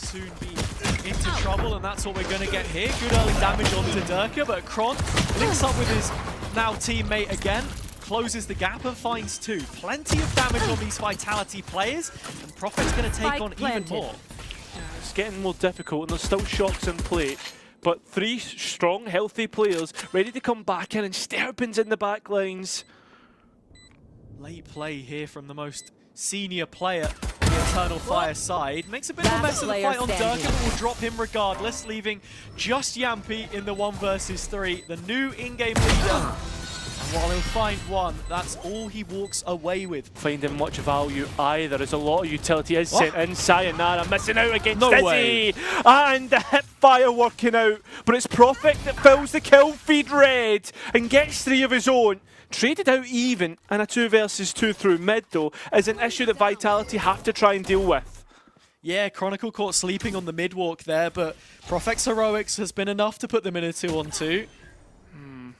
soon be into trouble, and that's what we're going to get here. Good early damage onto Durka, but Kron links up with his now teammate again, closes the gap and finds two. Plenty of damage on these Vitality players, and Prophet's going to take on even more. It's getting more difficult, and there's still shots in play. But three strong, healthy players ready to come back in, and sterben's in the back lines. Late play here from the most senior player on the Eternal Fire side. Makes a bit of a mess of the fight on Durka, but will drop him regardless, leaving just Yampy in the 1 versus 3, the new in-game leader. And while he'll find one, that's all he walks away with. Finding much value either, as a lot of utility is sent in. Sayonara missing out against Izzy. And the hip fire working out, but it's Prophet that fills the kill feed red and gets 3 of his own. Traded out even, and a 2 versus 2 through mid though is an issue that Vitality have to try and deal with. Yeah, Chronicle caught sleeping on the mid walk there, but Prophet's heroics has been enough to put them in a 2-on-2.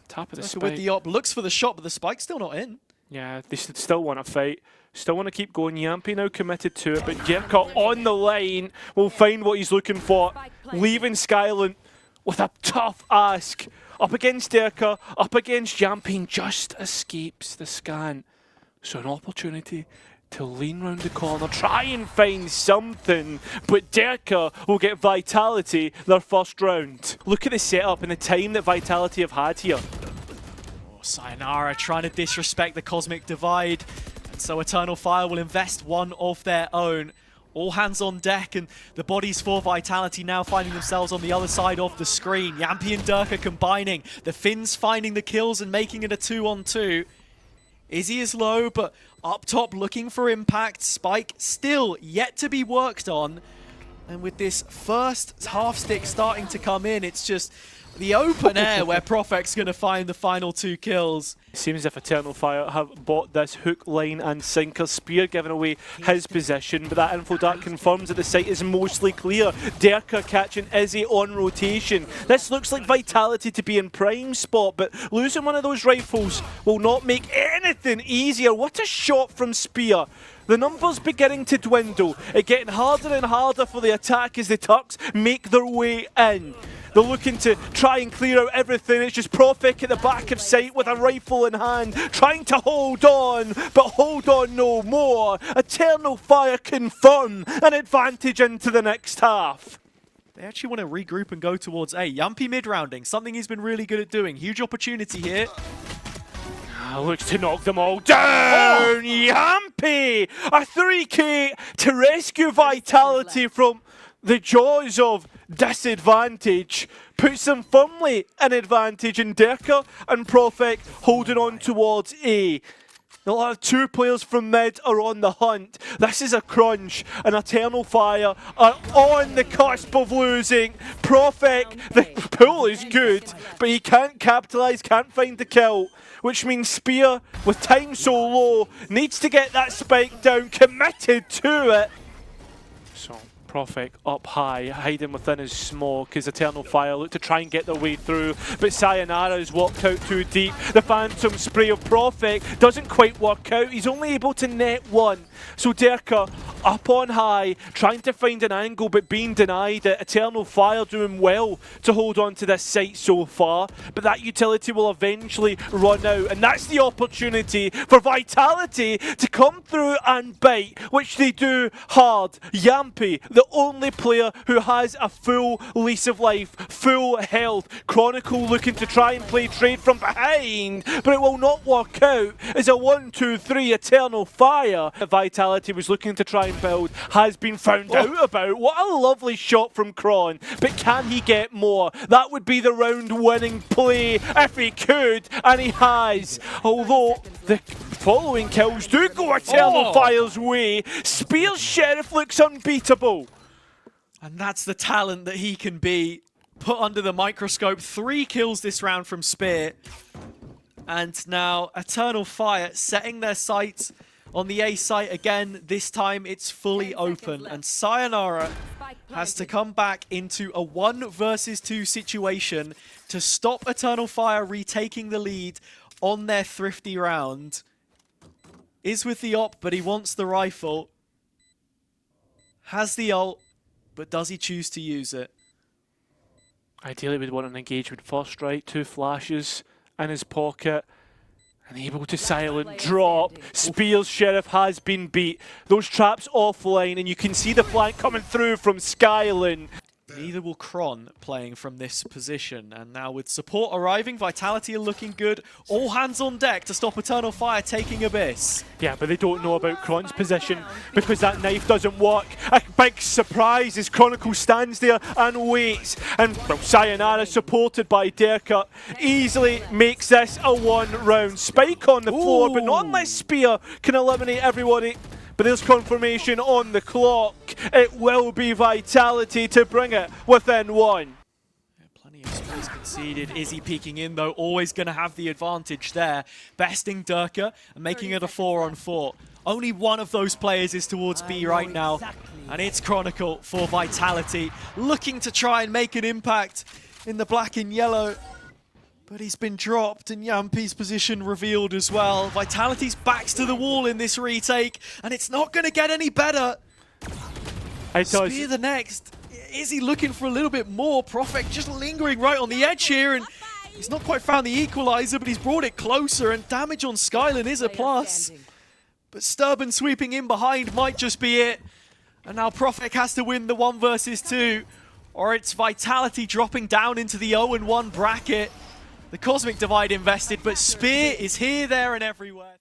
Top of the spike. With the op, looks for the shot, but the spike's still not in. Yeah, they still want to fight. Still want to keep going. Yampy now committed to it, but Jerka on the line will find what he's looking for. Leaving skyLeN with a tough ask. Up against Jerka, up against Yampy, and just escapes the scan. So an opportunity to lean round the corner, try and find something, but Jerka will get Vitality their first round. Look at the setup and the time that Vitality have had here. Oh, Sayonara trying to disrespect the Cosmic Divide, and so Eternal Fire will invest one of their own. All hands on deck, and the bodies for Vitality now finding themselves on the other side of the screen. Yampy and Durka combining, the Finns finding the kills and making it a 2-on-2. Izzy is low, but up top looking for impact. Spike still yet to be worked on. And with this first half stick starting to come in, it's just the open air where Prophet's going to find the final 2 kills. It seems as if Eternal Fire have bought this hook, line and sinker. Spear giving away his position, but that info dart confirms that the site is mostly clear. Durka catching Izzy on rotation. This looks like Vitality to be in prime spot, but losing one of those rifles will not make anything easier. What a shot from Spear. The numbers beginning to dwindle. It getting harder and harder for the attack as the Turks make their way in. They're looking to try and clear out everything. It's just Prophet at the back of sight with a rifle in hand, trying to hold on, but hold on no more. Eternal Fire confirm an advantage into the next half. They actually want to regroup and go towards A. Yampy mid-rounding, something he's been really good at doing. Huge opportunity here. Looks to knock them all down. Yampy! A 3K to rescue Vitality from the jaws of disadvantage. Puts them firmly in advantage, in Durka and Prophet holding on towards A. They'll have 2 players from mid are on the hunt. This is a crunch, and Eternal Fire are on the cusp of losing. Prophet, the pull is good, but he can't capitalise, can't find the kill, which means Spear, with time so low, needs to get that spike down, committed to it. So Prophet up high, hiding within his smoke as Eternal Fire look to try and get their way through, but Sayonara has walked out too deep. The Phantom Spray of Prophet doesn't quite work out. He's only able to net 1. So Durka up on high, trying to find an angle but being denied it. Eternal Fire doing well to hold on to this site so far, but that utility will eventually run out, and that's the opportunity for Vitality to come through and bite, which they do hard. Yampy, the only player who has a full lease of life, full health. Chronicle looking to try and play trade from behind, but it will not work out as a 1-2-3 Eternal Fire. Vitality was looking to try and build, has been found out about. What a lovely shot from Kron, but can he get more? That would be the round winning play if he could, and he has. Although the following kills do go Eternal Fire's way. Spear's Sheriff looks unbeatable. And that's the talent that he can be. Put under the microscope. 3 kills this round from Spear. And now Eternal Fire setting their sights on the A site again. This time it's fully open. And Sayonara has to come back into a 1 versus 2 situation to stop Eternal Fire retaking the lead on their thrifty round. Is with the op, but he wants the rifle. Has the ult, but does he choose to use it? Ideally, we'd want an engagement first, right? 2 flashes in his pocket. And able to silent drop. Spear's Sheriff has been beat. Those traps offline, and you can see the flank coming through from skyLeN. Neither will Kron playing from this position. And now with support arriving, Vitality are looking good. All hands on deck to stop Eternalfire taking Abyss. Yeah, but they don't know about Kron's position because that knife doesn't work. A big surprise as Chronicle stands there and waits. And well, Sayonara, supported by Derka, easily makes this a 1-round spike on the floor, but not unless Spear can eliminate everybody. But there's confirmation on the clock. It will be Vitality to bring it within 1. Yeah, plenty of space conceded. Izzy peeking in though, always going to have the advantage there. Besting Derka and making it a 4-on-4. Only one of those players is towards B right now. And it's Chronicle for Vitality. Looking to try and make an impact in the black and yellow. But he's been dropped and Yampi's position revealed as well. Vitality's backs to the wall in this retake, and it's not going to get any better. Spear the next. Is he looking for a little bit more? Prophet just lingering right on the edge here, and he's not quite found the equalizer, but he's brought it closer, and damage on skyLeN is a plus. But sterben sweeping in behind might just be it. And now Prophet has to win the 1 versus 2, or it's Vitality dropping down into the 0-1 bracket. The Cosmic Divide invested, but Spear is here, there, and everywhere.